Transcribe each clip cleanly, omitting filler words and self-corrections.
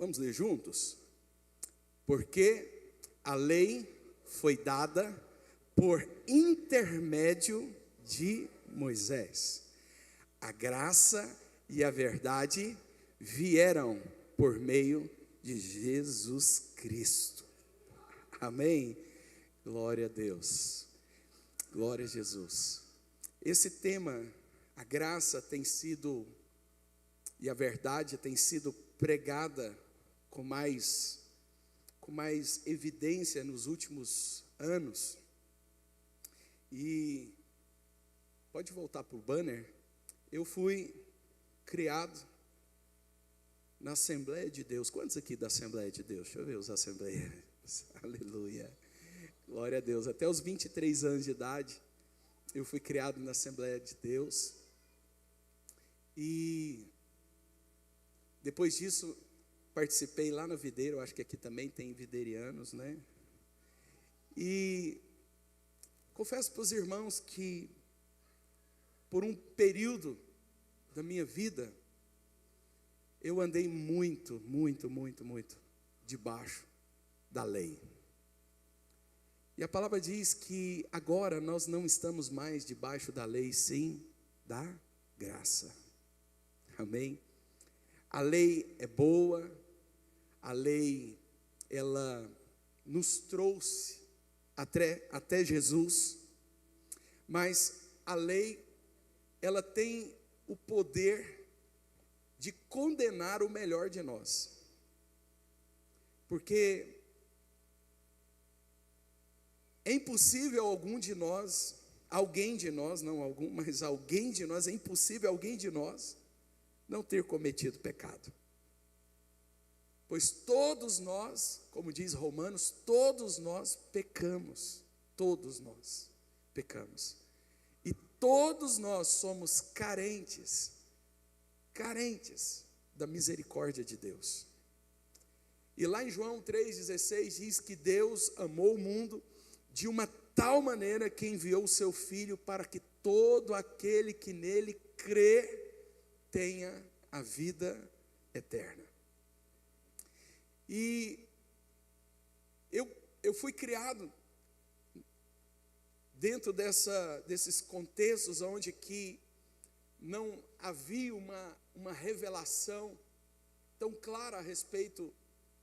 Vamos ler juntos? Porque a lei foi dada por intermédio de Moisés. A graça e a verdade vieram por meio de Jesus Cristo. Amém? Glória a Deus. Glória a Jesus. Esse tema, a graça tem sido, e a verdade tem sido pregada com mais evidência nos últimos anos. E pode voltar para o banner. Eu fui criado na Assembleia de Deus. Quantos aqui da Assembleia de Deus? Deixa eu ver os assembleias. Aleluia. Glória a Deus. Até os 23 anos de idade, eu fui criado na Assembleia de Deus. E depois disso, participei lá na Videira. Eu acho que aqui também tem videirianos, né? E confesso para os irmãos que, por um período da minha vida, eu andei muito debaixo da lei. E a palavra diz que agora nós não estamos mais debaixo da lei, sim da graça. Amém? A lei é boa, a lei, ela nos trouxe até Jesus, mas a lei, ela tem o poder de condenar o melhor de nós. Porque é impossível alguém de nós, é impossível alguém de nós não ter cometido pecado. Pois todos nós, como diz Romanos, todos nós pecamos. E todos nós somos carentes da misericórdia de Deus. E lá em João 3,16 diz que Deus amou o mundo de uma tal maneira que enviou o seu Filho para que todo aquele que nele crê tenha a vida eterna. E eu fui criado dentro desses contextos onde que não havia uma revelação tão clara a respeito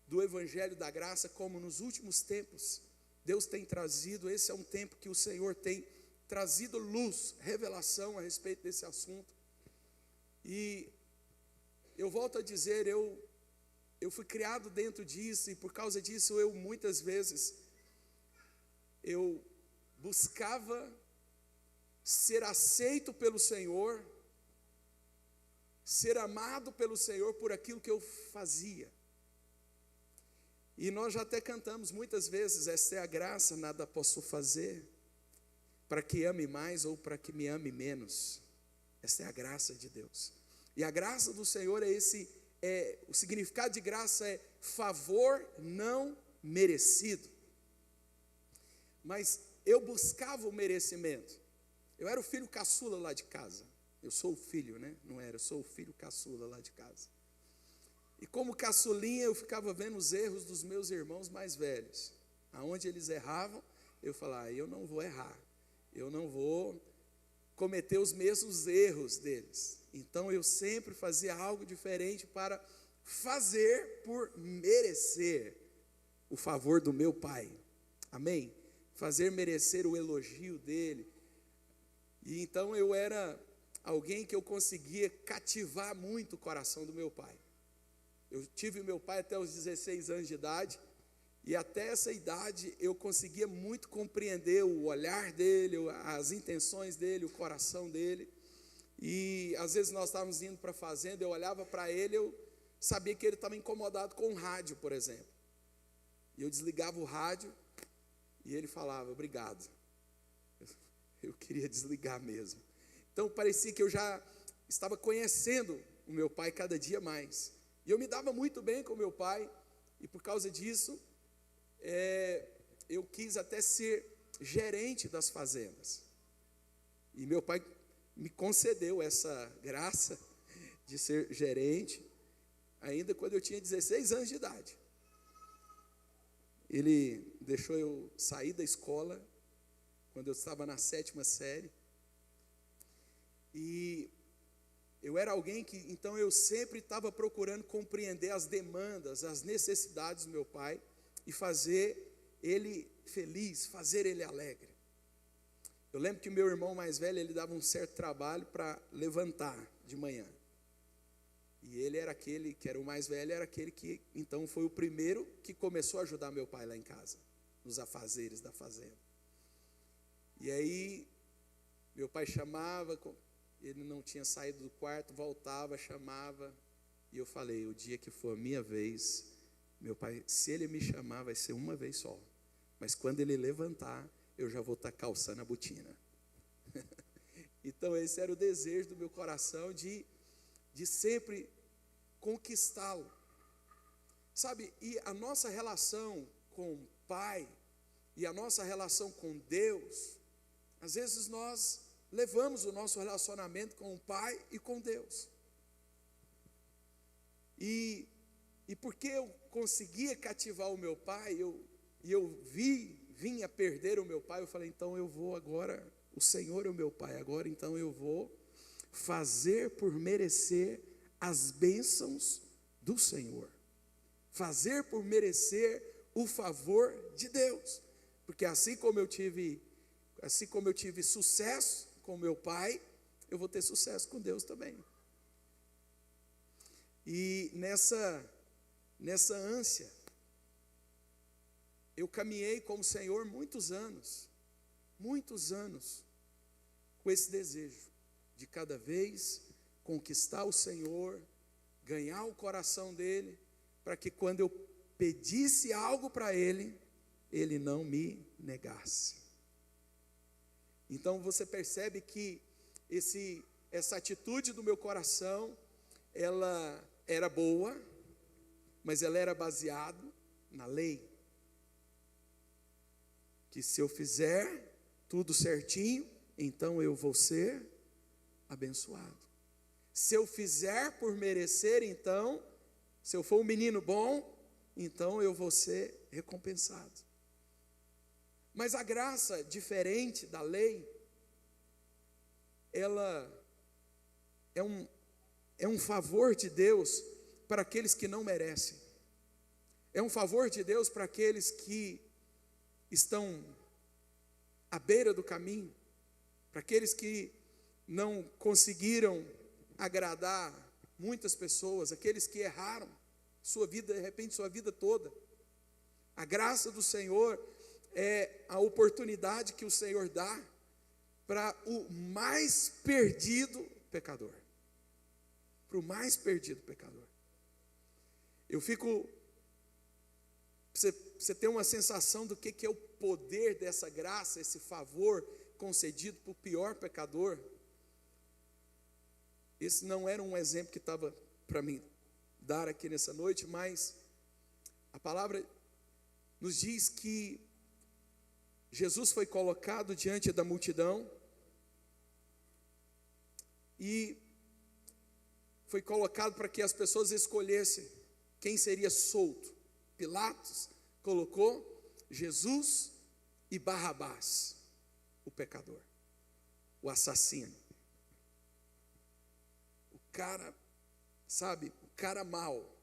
do Evangelho da Graça, como nos últimos tempos Deus tem trazido. Esse é um tempo que o Senhor tem trazido luz, revelação a respeito desse assunto. E eu volto a dizer, eu fui criado dentro disso, e por causa disso muitas vezes eu buscava ser aceito pelo Senhor, ser amado pelo Senhor por aquilo que eu fazia. E nós já até cantamos muitas vezes: esta é a graça, nada posso fazer para que ame mais ou para que me ame menos. Esta é a graça de Deus. E a graça do Senhor o significado de graça é favor não merecido. Mas eu buscava o merecimento. Eu era o filho caçula lá de casa. Eu sou o filho, né? Não era, eu sou o filho caçula lá de casa. E como caçulinha, eu ficava vendo os erros dos meus irmãos mais velhos. Aonde eles erravam, eu falava: eu não vou errar. Eu não vou cometer os mesmos erros deles. Então eu sempre fazia algo diferente para fazer por merecer o favor do meu pai. Amém? Fazer merecer o elogio dele. E então eu era alguém que eu conseguia cativar muito o coração do meu pai. Eu tive meu pai até os 16 anos de idade, e até essa idade eu conseguia muito compreender o olhar dele, as intenções dele, o coração dele. E às vezes nós estávamos indo para a fazenda, eu olhava para ele, eu sabia que ele estava incomodado com o rádio, por exemplo. E eu desligava o rádio e ele falava: obrigado. Eu queria desligar mesmo. Então parecia que eu já estava conhecendo o meu pai cada dia mais. E eu me dava muito bem com meu pai, e por causa disso, eu quis até ser gerente das fazendas. E meu pai me concedeu essa graça de ser gerente. ainda quando eu tinha 16 anos de idade. Ele deixou eu sair da escola, quando eu estava na 7ª série. E eu era alguém que, então, eu sempre estava procurando compreender as demandas, as necessidades do meu pai e fazer ele feliz, fazer ele alegre. Eu lembro que o meu irmão mais velho, ele dava um certo trabalho para levantar de manhã. E ele era aquele que era o mais velho, era aquele que, então, foi o primeiro que começou a ajudar meu pai lá em casa, nos afazeres da fazenda. E aí, meu pai chamava, ele não tinha saído do quarto, voltava, chamava, e eu falei, o dia que for a minha vez, meu pai, se ele me chamar, vai ser uma vez só, mas quando ele levantar, eu já vou estar calçando a botina. Então esse era o desejo do meu coração, de sempre conquistá-lo, sabe, e a nossa relação com o pai, e a nossa relação com Deus, às vezes nós levamos o nosso relacionamento com o pai e com Deus, e porque eu conseguia cativar o meu pai, eu vinha perder o meu pai, eu falei, então eu vou agora, o Senhor é o meu pai, agora então eu vou fazer por merecer as bênçãos do Senhor, fazer por merecer o favor de Deus, porque assim como eu tive sucesso com meu pai, eu vou ter sucesso com Deus também. E nessa ânsia, eu caminhei com o Senhor muitos anos, com esse desejo de cada vez conquistar o Senhor, ganhar o coração dele, para que quando eu pedisse algo para ele, ele não me negasse. Então você percebe que essa atitude do meu coração, ela era boa, mas ela era baseada na lei. Que se eu fizer tudo certinho, então eu vou ser abençoado. Se eu fizer por merecer, então, se eu for um menino bom, então eu vou ser recompensado. Mas a graça, diferente da lei, ela é um favor de Deus para aqueles que não merecem. É um favor de Deus para aqueles que estão à beira do caminho, para aqueles que não conseguiram agradar muitas pessoas, aqueles que erraram sua vida, de repente sua vida toda. A graça do Senhor é a oportunidade que o Senhor dá para o mais perdido pecador. Para o mais perdido pecador. Eu fico, você tem uma sensação do que é o poder dessa graça, esse favor concedido para o pior pecador. Esse não era um exemplo que estava para mim dar aqui nessa noite, mas a palavra nos diz que Jesus foi colocado diante da multidão e foi colocado para que as pessoas escolhessem quem seria solto. Pilatos colocou Jesus e Barrabás, o pecador, o assassino, o cara, sabe, o cara mau.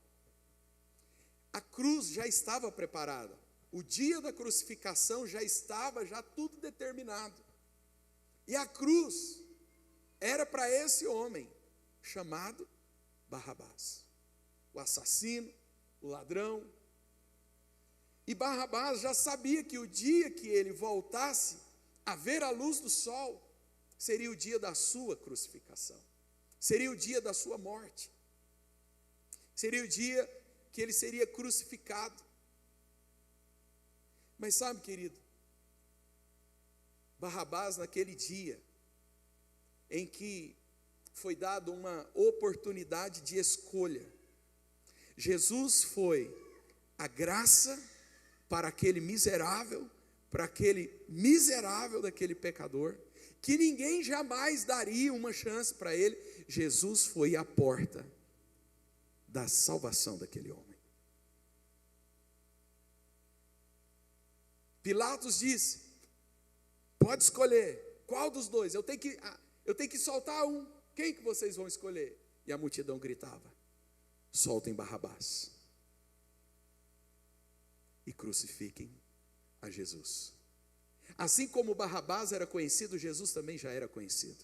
A cruz já estava preparada, o dia da crucificação já estava, já tudo determinado, e a cruz era para esse homem, chamado Barrabás, o assassino, o ladrão. E Barrabás já sabia que o dia que ele voltasse a ver a luz do sol, seria o dia da sua crucificação, seria o dia da sua morte, seria o dia que ele seria crucificado. Mas sabe, querido, Barrabás, naquele dia em que foi dada uma oportunidade de escolha, Jesus foi a graça para aquele miserável, daquele pecador, que ninguém jamais daria uma chance para ele. Jesus foi a porta. da salvação daquele homem. Pilatos disse: pode escolher, qual dos dois? Eu tenho que soltar um, quem que vocês vão escolher? E a multidão gritava: soltem Barrabás e crucifiquem a Jesus. Assim como Barrabás era conhecido, Jesus também já era conhecido.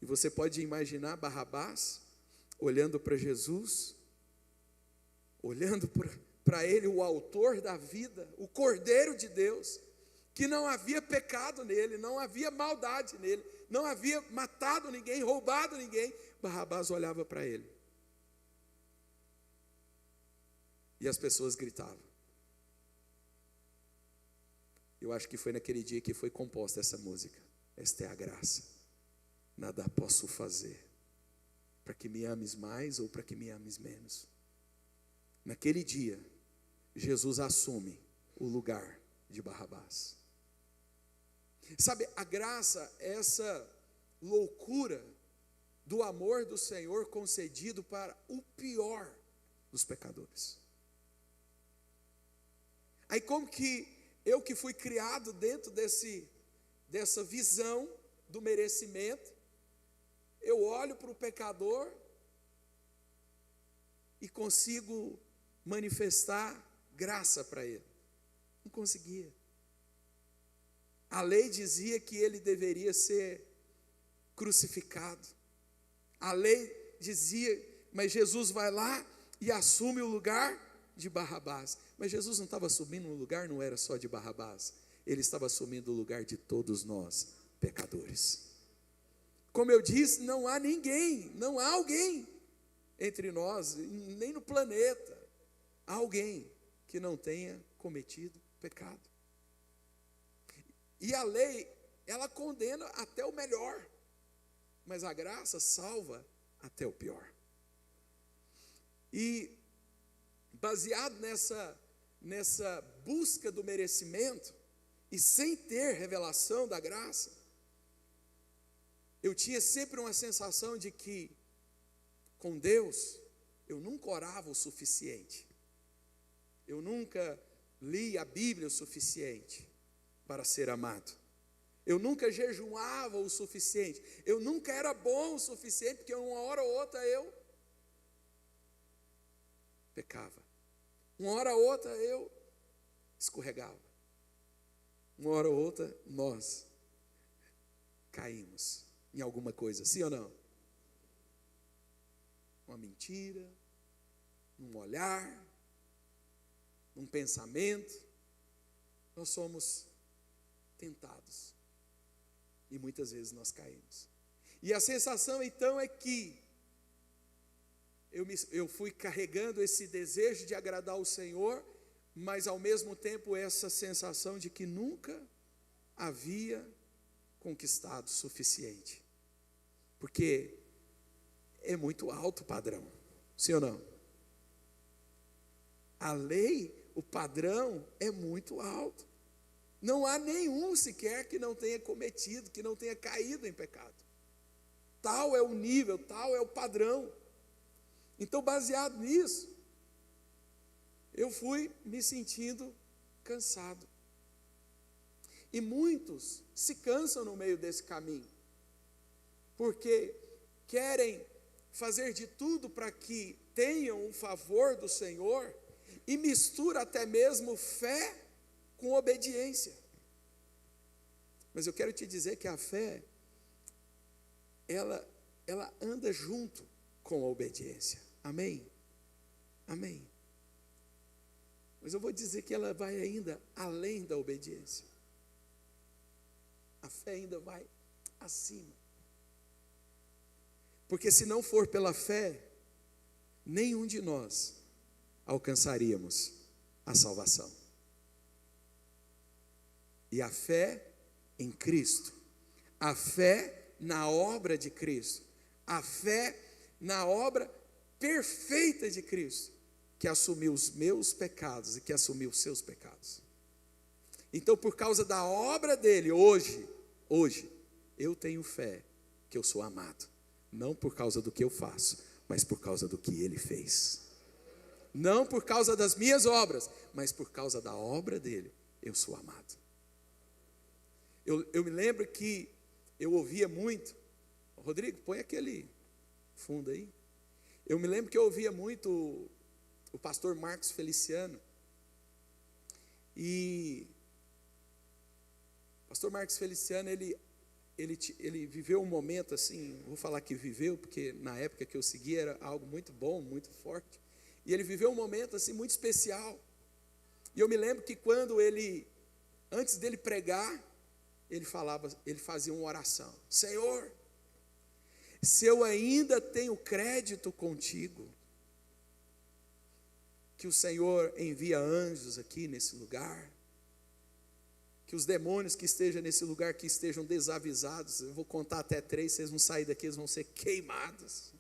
E você pode imaginar Barrabás olhando para Jesus, olhando para ele, o autor da vida, o Cordeiro de Deus, que não havia pecado nele, não havia maldade nele, não havia matado ninguém, roubado ninguém. Barrabás olhava para ele. E as pessoas gritavam. Eu acho que foi naquele dia que foi composta essa música. Esta é a graça. Nada posso fazer para que me ames mais ou para que me ames menos. Naquele dia, Jesus assume o lugar de Barrabás. Sabe, a graça é essa loucura do amor do Senhor concedido para o pior dos pecadores. Aí como que eu que fui criado dentro dessa visão do merecimento, eu olho para o pecador e consigo manifestar graça para ele? Não conseguia. A lei dizia que ele deveria ser crucificado. A lei dizia, mas Jesus vai lá e assume o lugar de Barrabás. Mas Jesus não estava assumindo um lugar, não era só de Barrabás. Ele estava assumindo o lugar de todos nós, pecadores. Como eu disse, não há ninguém, não há alguém entre nós, nem no planeta, alguém que não tenha cometido pecado. E a lei, ela condena até o melhor, mas a graça salva até o pior. E baseado nessa busca do merecimento, e sem ter revelação da graça, eu tinha sempre uma sensação de que, com Deus, eu nunca orava o suficiente, eu nunca li a Bíblia o suficiente para ser amado, eu nunca jejuava o suficiente, eu nunca era bom o suficiente, porque uma hora ou outra eu pecava, uma hora ou outra eu escorregava, uma hora ou outra nós caímos em alguma coisa, sim ou não? Uma mentira, um olhar, um pensamento, nós somos tentados e muitas vezes nós caímos. E a sensação então é que eu fui carregando esse desejo de agradar o Senhor, mas ao mesmo tempo essa sensação de que nunca havia conquistado o suficiente, porque é muito alto o padrão, sim ou não? A lei, o padrão é muito alto, não há nenhum sequer que não tenha cometido, que não tenha caído em pecado, tal é o nível, tal é o padrão. Então, baseado nisso, eu fui me sentindo cansado. E muitos se cansam no meio desse caminho, porque querem fazer de tudo para que tenham o favor do Senhor, e mistura até mesmo fé com obediência. Mas eu quero te dizer que a fé, ela anda junto com a obediência. Amém? Amém. Mas eu vou dizer que ela vai ainda além da obediência. A fé ainda vai acima. Porque se não for pela fé, nenhum de nós alcançaríamos a salvação. E a fé em Cristo, a fé na obra de Cristo, a fé na obra perfeita de Cristo, que assumiu os meus pecados e que assumiu os seus pecados. Então, por causa da obra dele, hoje, eu tenho fé que eu sou amado, não por causa do que eu faço, mas por causa do que Ele fez. Não por causa das minhas obras, mas por causa da obra dele, eu sou amado. Eu me lembro que eu ouvia muito, Rodrigo, põe aquele fundo aí. Eu me lembro que eu ouvia muito o pastor Marcos Feliciano. E o pastor Marcos Feliciano, ele viveu um momento assim, vou falar que viveu, porque na época que eu segui era algo muito bom, muito forte. E ele viveu um momento assim muito especial. E eu me lembro que quando antes dele pregar, ele fazia uma oração: Senhor, se eu ainda tenho crédito contigo, que o Senhor envia anjos aqui nesse lugar, que os demônios que estejam nesse lugar, que estejam desavisados, eu vou contar até 3, vocês vão sair daqui, eles vão ser queimados.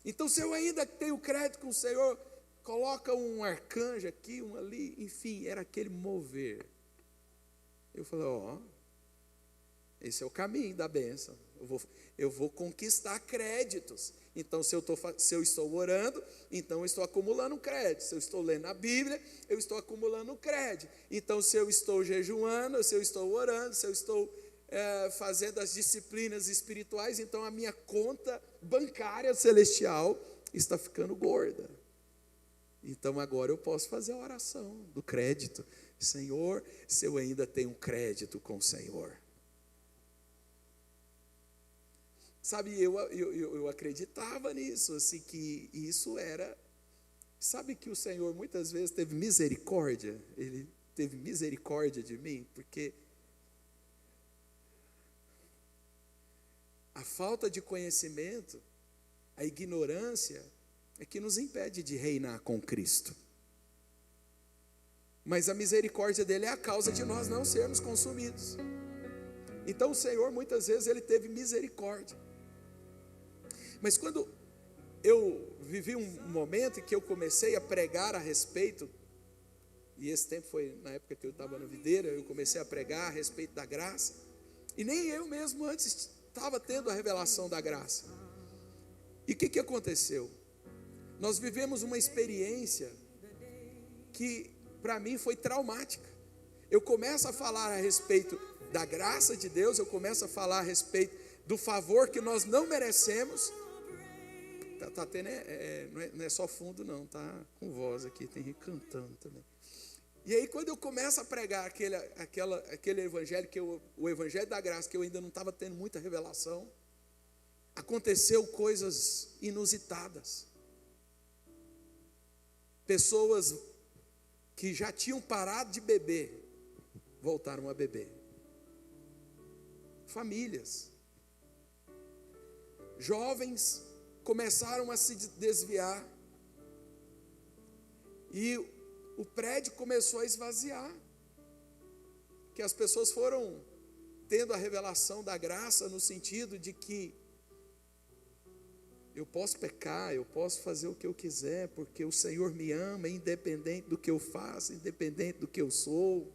Então, se eu ainda tenho crédito com o Senhor, coloca um arcanjo aqui, um ali, enfim, era aquele mover. Eu falei, esse é o caminho da bênção. Eu vou conquistar créditos. Então, se eu estou orando, então eu estou acumulando crédito. Se eu estou lendo a Bíblia, eu estou acumulando crédito. Então, se eu estou jejuando, se eu estou orando, se eu estou fazendo as disciplinas espirituais, então a minha conta bancária celestial está ficando gorda. Então, agora eu posso fazer a oração do crédito. Senhor, se eu ainda tenho crédito com o Senhor. Sabe, eu acreditava nisso, assim, que isso era... Sabe que o Senhor muitas vezes teve misericórdia? Ele teve misericórdia de mim, porque a falta de conhecimento, a ignorância, é que nos impede de reinar com Cristo. Mas a misericórdia dele é a causa de nós não sermos consumidos. Então o Senhor muitas vezes ele teve misericórdia. Mas quando eu vivi um momento em que eu comecei a pregar a respeito, e esse tempo foi na época que eu estava na videira, eu comecei a pregar a respeito da graça, e nem eu mesmo antes estava tendo a revelação da graça. E o que aconteceu? Nós vivemos uma experiência que para mim foi traumática. Eu começo a falar a respeito da graça de Deus, eu começo a falar a respeito do favor que nós não merecemos. Tá tendo, não é só fundo não, tá com voz aqui, tem gente cantando também. E aí quando eu começo a pregar aquele evangelho, o evangelho da graça, que eu ainda não estava tendo muita revelação, aconteceu coisas inusitadas. Pessoas que já tinham parado de beber, voltaram a beber. Famílias. Jovens começaram a se desviar. E o prédio começou a esvaziar. Que as pessoas foram tendo a revelação da graça no sentido de que eu posso pecar, eu posso fazer o que eu quiser, porque o Senhor me ama, independente do que eu faço, independente do que eu sou,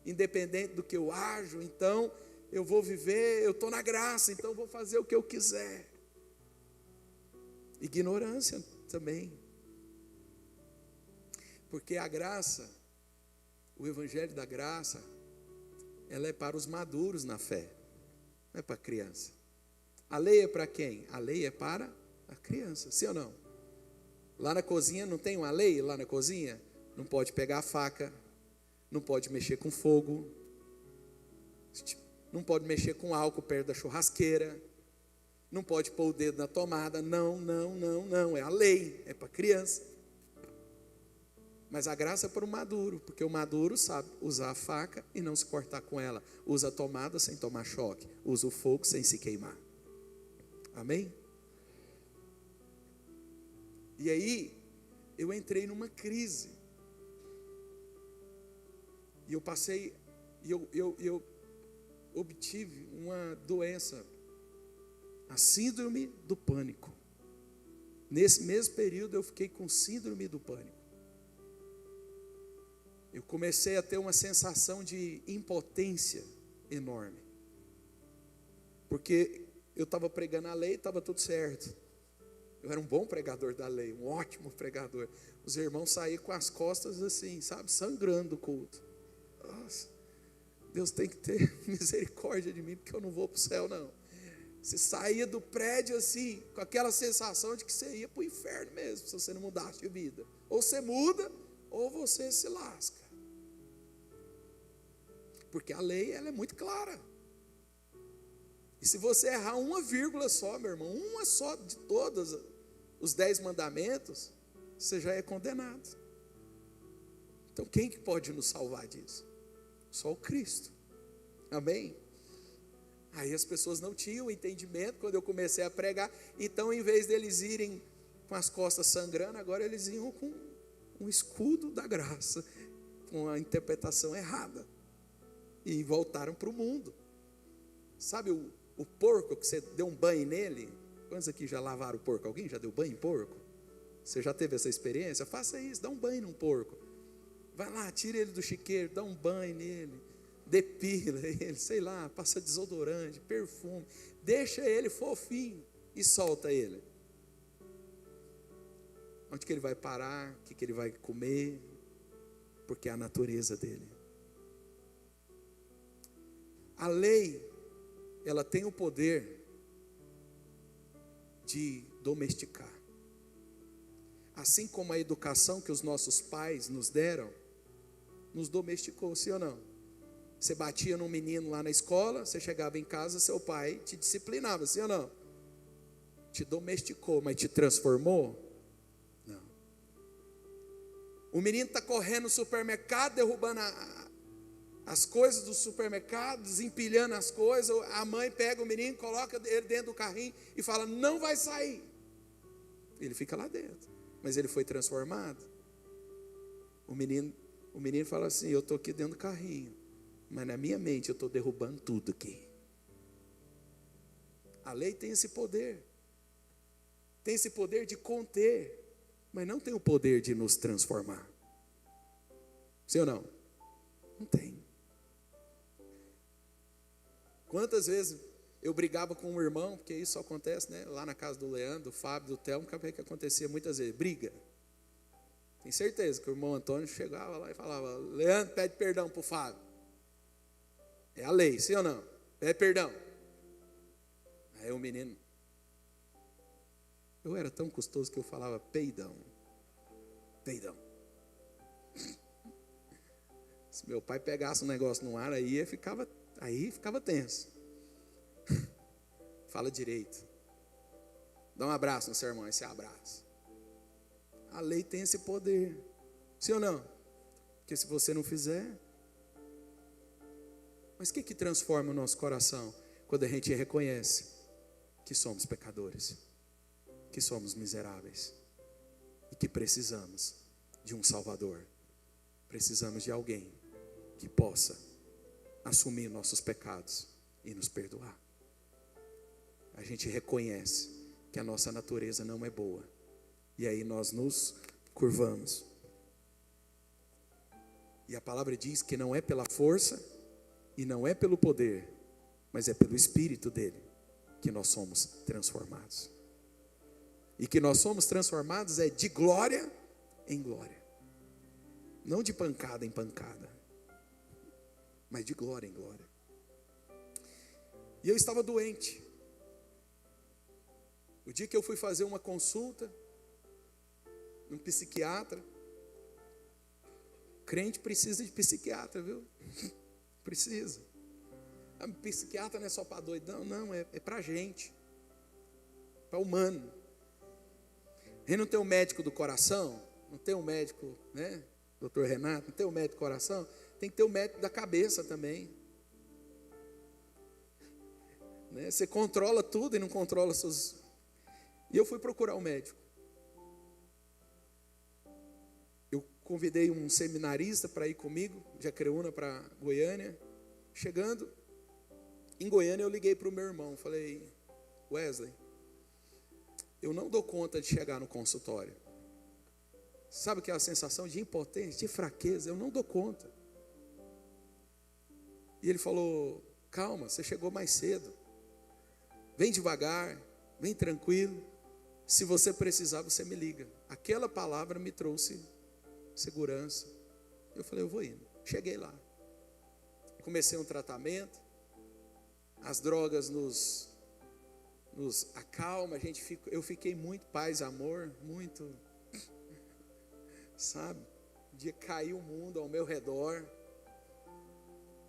independente do que eu ajo. Então eu vou viver, eu estou na graça, então eu vou fazer o que eu quiser. Ignorância também, porque a graça, o evangelho da graça, ela é para os maduros na fé, não é para a criança. A lei é para quem? A lei é para a criança, sim ou não? Lá na cozinha não tem uma lei? Lá na cozinha não pode pegar a faca, não pode mexer com fogo, não pode mexer com álcool perto da churrasqueira, não pode pôr o dedo na tomada. Não, é a lei, é para criança. Mas a graça é para o maduro, porque o maduro sabe usar a faca e não se cortar com ela, usa a tomada sem tomar choque, usa o fogo sem se queimar. Amém? E aí eu entrei numa crise, e eu passei, eu obtive uma doença, a síndrome do pânico. Nesse mesmo período eu fiquei com síndrome do pânico. Eu comecei a ter uma sensação de impotência enorme, porque eu estava pregando a lei, estava tudo certo. Eu era um bom pregador da lei, um ótimo pregador. Os irmãos saíam com as costas assim, sabe, sangrando do culto. Nossa, Deus tem que ter misericórdia de mim, porque eu não vou para o céu, não. Você saía do prédio assim, com aquela sensação de que você ia para o inferno mesmo, se você não mudasse de vida. Ou você muda, ou você se lasca. Porque a lei, ela é muito clara. E se você errar uma vírgula só, meu irmão, uma só de todos os 10 mandamentos, você já é condenado. Então quem que pode nos salvar disso? Só o Cristo. Amém? Aí as pessoas não tinham entendimento quando eu comecei a pregar. Então, em vez deles irem com as costas sangrando, agora eles iam com um escudo da graça, com a interpretação errada. E voltaram para o mundo. Sabe o porco que você deu um banho nele? Quantos aqui já lavaram o porco? Alguém já deu banho em porco? Você já teve essa experiência? Faça isso, dá um banho num porco. Vai lá, tira ele do chiqueiro, dá um banho nele, depila ele, sei lá, passa desodorante, perfume, deixa ele fofinho e solta ele. Onde que ele vai parar? O que ele vai comer? Porque é a natureza dele. A lei, ela tem o poder de domesticar. Assim como a educação que os nossos pais nos deram, nos domesticou, sim ou não? Você batia num menino lá na escola, você chegava em casa, seu pai te disciplinava, sim ou não? Te domesticou, mas te transformou? Não. O menino está correndo no supermercado, derrubando as coisas do supermercado, desempilhando as coisas, a mãe pega o menino, coloca ele dentro do carrinho e fala, não vai sair. Ele fica lá dentro, mas ele foi transformado. O menino fala assim, eu estou aqui dentro do carrinho, mas na minha mente eu estou derrubando tudo aqui. A lei tem esse poder. Tem esse poder de conter, mas não tem o poder de nos transformar. Sim ou não? Não tem. Quantas vezes eu brigava com um irmão, porque isso só acontece, né? Lá na casa do Leandro, do Fábio, do Telmo, que acontecia muitas vezes, briga. Tenho certeza que o irmão Antônio chegava lá e falava, Leandro, pede perdão para o Fábio. É a lei, sim ou não? Pede perdão. Aí o menino, eu era tão custoso que eu falava peidão. Peidão. Se meu pai pegasse um negócio no ar, aí ficava tenso. Fala direito. Dá um abraço no seu irmão, esse abraço. A lei tem esse poder. Sim ou não? Porque se você não fizer... Mas o que transforma o nosso coração? Quando a gente reconhece que somos pecadores, que somos miseráveis e que precisamos de um Salvador. Precisamos de alguém que possa assumir nossos pecados e nos perdoar. A gente reconhece que a nossa natureza não é boa. E aí nós nos curvamos. E a palavra diz que não é pela força e não é pelo poder, mas é pelo Espírito dele que nós somos transformados. E que nós somos transformados é de glória em glória. Não de pancada em pancada, mas de glória em glória. E eu estava doente. O dia que eu fui fazer uma consulta num psiquiatra, crente precisa de psiquiatra, viu? Precisa. A psiquiatra não é só para doidão, não, é para gente, para humano. A gente não tem um médico do coração, não tem um médico, né? Doutor Renato, não tem um médico do coração, tem que ter um médico da cabeça também. Né? Você controla tudo e não controla seus... E eu fui procurar um médico. Eu convidei um seminarista para ir comigo, de Acreúna para Goiânia. Chegando em Goiânia, eu liguei para o meu irmão. Falei, Wesley, eu não dou conta de chegar no consultório. Sabe aquela sensação de impotência, de fraqueza? Eu não dou conta. E ele falou, calma, você chegou mais cedo. Vem devagar, vem tranquilo. Se você precisar, você me liga. Aquela palavra me trouxe segurança. Eu falei, eu vou indo. Cheguei lá. Comecei um tratamento. As drogas nos acalma. Eu fiquei muito paz, amor, muito, sabe? Um dia caiu o mundo ao meu redor.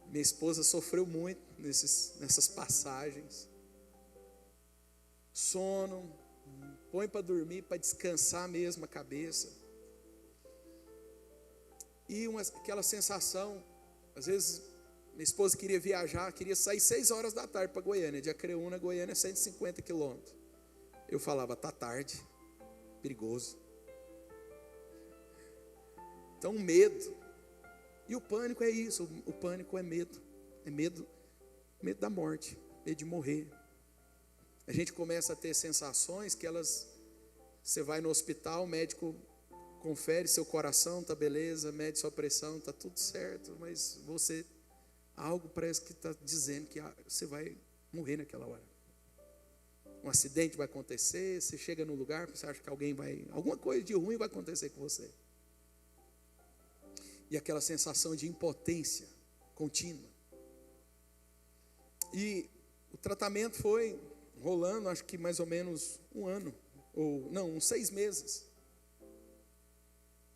Minha esposa sofreu muito nessas passagens. Sono, põe para dormir, para descansar mesmo a cabeça. E aquela sensação, às vezes minha esposa queria viajar, queria sair 6 horas da tarde para Goiânia. De Acreúna, Goiânia, 150 quilômetros. Eu falava, tá tarde, perigoso. Então, medo. E o pânico é isso, o pânico é medo. É medo da morte, medo de morrer. A gente começa a ter sensações que você vai no hospital, o médico confere seu coração, tá beleza, mede sua pressão, tá tudo certo, mas algo parece que está dizendo que você vai morrer naquela hora. Um acidente vai acontecer, você chega no lugar, você acha que alguma coisa de ruim vai acontecer com você. E aquela sensação de impotência contínua. E o tratamento foi rolando, acho que mais ou menos um ano, uns 6 meses.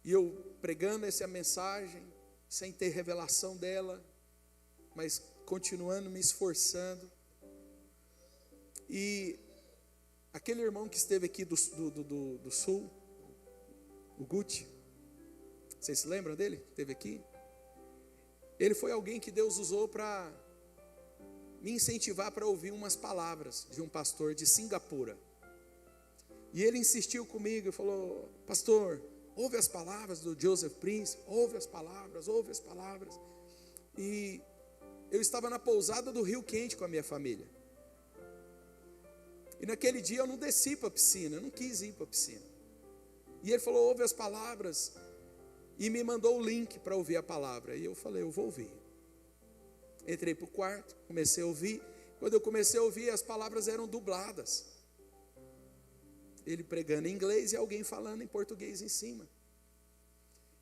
E eu pregando essa mensagem, sem ter revelação dela, mas continuando me esforçando. E aquele irmão que esteve aqui do sul, o Guti, vocês se lembram dele? Esteve aqui? Ele foi alguém que Deus usou para me incentivar para ouvir umas palavras de um pastor de Singapura. E ele insistiu comigo e falou, pastor, ouve as palavras do Joseph Prince, ouve as palavras. E eu estava na pousada do Rio Quente com a minha família. E naquele dia eu não desci para a piscina, eu não quis ir para a piscina. E ele falou, ouve as palavras. E me mandou o link para ouvir a palavra. E eu falei, eu vou ouvir. Entrei para o quarto, comecei a ouvir. Quando eu comecei a ouvir, as palavras eram dubladas. Ele pregando em inglês e alguém falando em português em cima.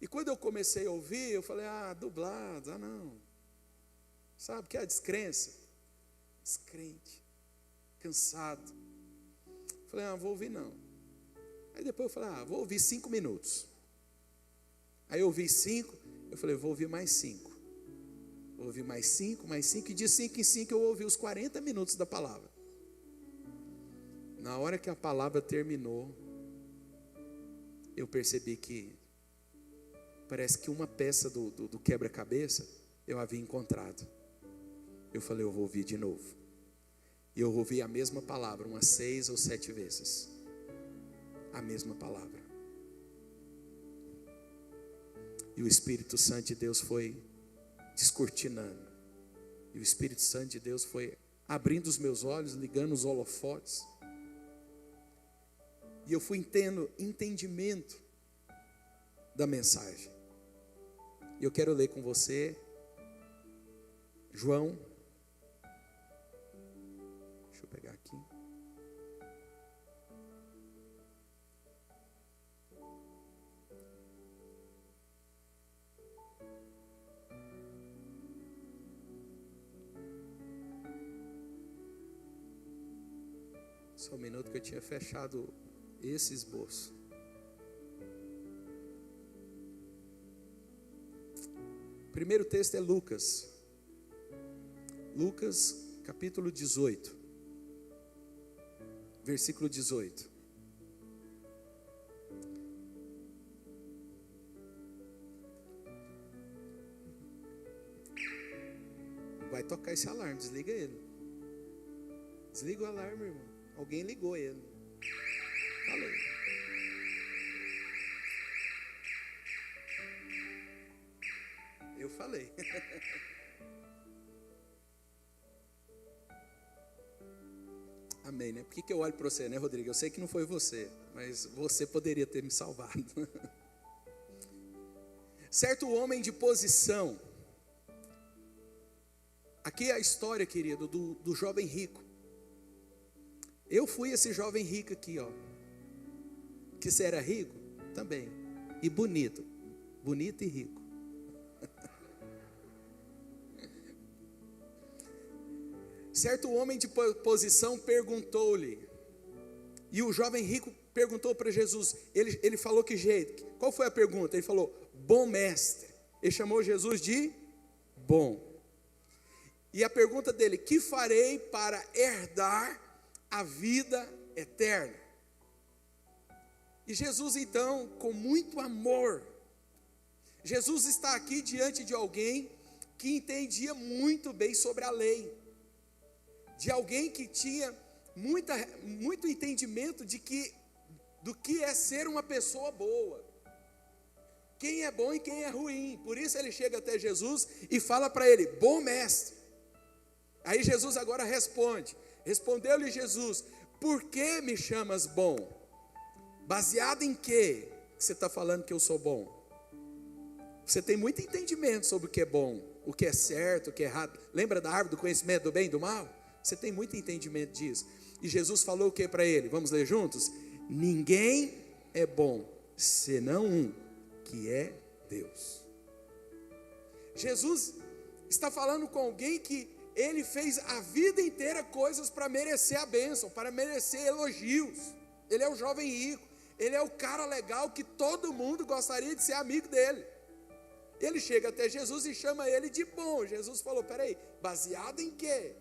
E quando eu comecei a ouvir, eu falei, dublado, não. Sabe o que é a descrença? Descrente, cansado. Falei, vou ouvir não. Aí depois eu falei, vou ouvir 5 minutos. Aí eu ouvi 5, eu falei, vou ouvir mais 5. Vou ouvir mais 5, e de 5 em 5 eu ouvi os 40 minutos da palavra. Na hora que a palavra terminou, eu percebi que parece que uma peça do quebra-cabeça eu havia encontrado. Eu falei, eu vou ouvir de novo. E eu ouvi a mesma palavra umas 6 ou 7 vezes. A mesma palavra. E o Espírito Santo de Deus foi descortinando. E o Espírito Santo de Deus foi abrindo os meus olhos, ligando os holofotes. E eu fui tendo entendimento da mensagem. E eu quero ler com você João. Deixa eu pegar aqui. Só um minuto que eu tinha fechado esse esboço. O primeiro texto é Lucas. Lucas, capítulo 18. Versículo 18. Vai tocar esse alarme, desliga ele. Desliga o alarme, irmão. Alguém ligou ele. Falei. Eu falei. Amém, né? Por que eu olho para você, né, Rodrigo? Eu sei que não foi você, mas você poderia ter me salvado. Certo homem de posição. Aqui é a história, querido, do jovem rico. Eu fui esse jovem rico aqui, ó. Que você era rico? Também. E bonito. Bonito e rico. Certo homem de posição perguntou-lhe, e o jovem rico perguntou para Jesus, ele falou que jeito? Qual foi a pergunta? Ele falou, bom mestre. Ele chamou Jesus de bom. E a pergunta dele, que farei para herdar a vida eterna? E Jesus então, com muito amor, Jesus está aqui diante de alguém que entendia muito bem sobre a lei, de alguém que tinha muito entendimento do que é ser uma pessoa boa, quem é bom e quem é ruim. Por isso ele chega até Jesus e fala para ele, bom mestre. Aí Jesus agora respondeu-lhe Jesus, por que me chamas bom? Baseado em que você está falando que eu sou bom? Você tem muito entendimento sobre o que é bom, o que é certo, o que é errado. Lembra da árvore do conhecimento do bem e do mal? Você tem muito entendimento disso. E Jesus falou o que para ele? Vamos ler juntos? Ninguém é bom, senão um, que é Deus. Jesus está falando com alguém que ele fez a vida inteira coisas para merecer a bênção, para merecer elogios. Ele é o jovem rico, ele é o cara legal que todo mundo gostaria de ser amigo dele. Ele chega até Jesus e chama ele de bom. Jesus falou, peraí, baseado em quê?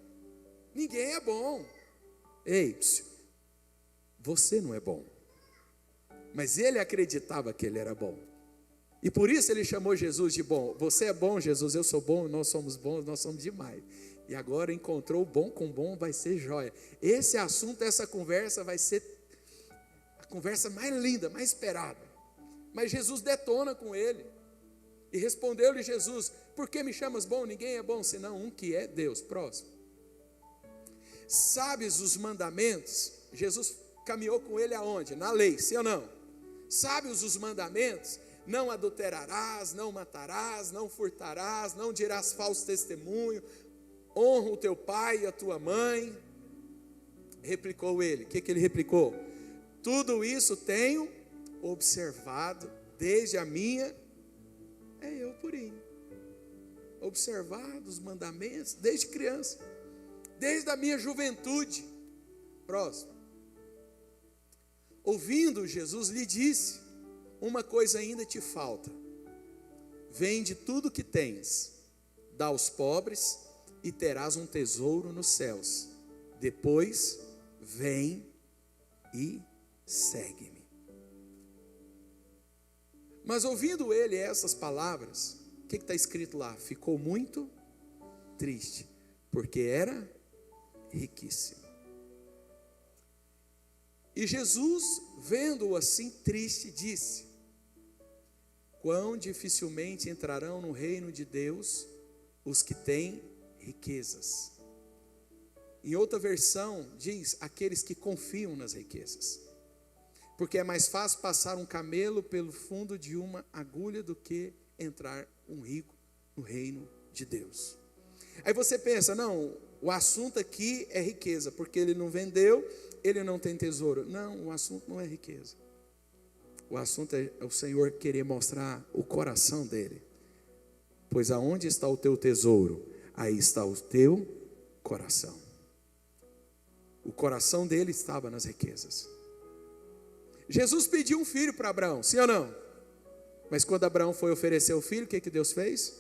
Ninguém é bom. Ei, você não é bom. Mas ele acreditava que ele era bom. E por isso ele chamou Jesus de bom. Você é bom, Jesus, eu sou bom, nós somos bons, nós somos demais. E agora encontrou bom com bom, vai ser joia. Esse assunto, essa conversa vai ser a conversa mais linda, mais esperada. Mas Jesus detona com ele. E respondeu-lhe Jesus, por que me chamas bom? Ninguém é bom, senão um que é Deus. Próximo. Sabes os mandamentos? Jesus caminhou com ele aonde? Na lei, sim ou não? Sabes os mandamentos? Não adulterarás, não matarás, não furtarás, não dirás falso testemunho, honra o teu pai e a tua mãe. Replicou ele, o que ele replicou? Tudo isso tenho observado desde a minha, eu purinho, observado os mandamentos desde criança, desde a minha juventude. Próximo. Ouvindo, Jesus lhe disse, uma coisa ainda te falta, vende tudo que tens, dá aos pobres e terás um tesouro nos céus, depois vem e segue-me. Mas ouvindo ele essas palavras, o que está escrito lá? Ficou muito triste, porque era riquíssimo. E Jesus, vendo-o assim triste, disse, quão dificilmente entrarão no reino de Deus os que têm riquezas. Em outra versão diz, aqueles que confiam nas riquezas. Porque é mais fácil passar um camelo pelo fundo de uma agulha do que entrar um rico no reino de Deus. Aí você pensa, não, o assunto aqui é riqueza, porque ele não vendeu, ele não tem tesouro. Não, o assunto não é riqueza. O assunto é o Senhor querer mostrar o coração dele. Pois aonde está o teu tesouro, aí está o teu coração. O coração dele estava nas riquezas. Jesus pediu um filho para Abraão, sim ou não? Mas quando Abraão foi oferecer o filho, o que Deus fez?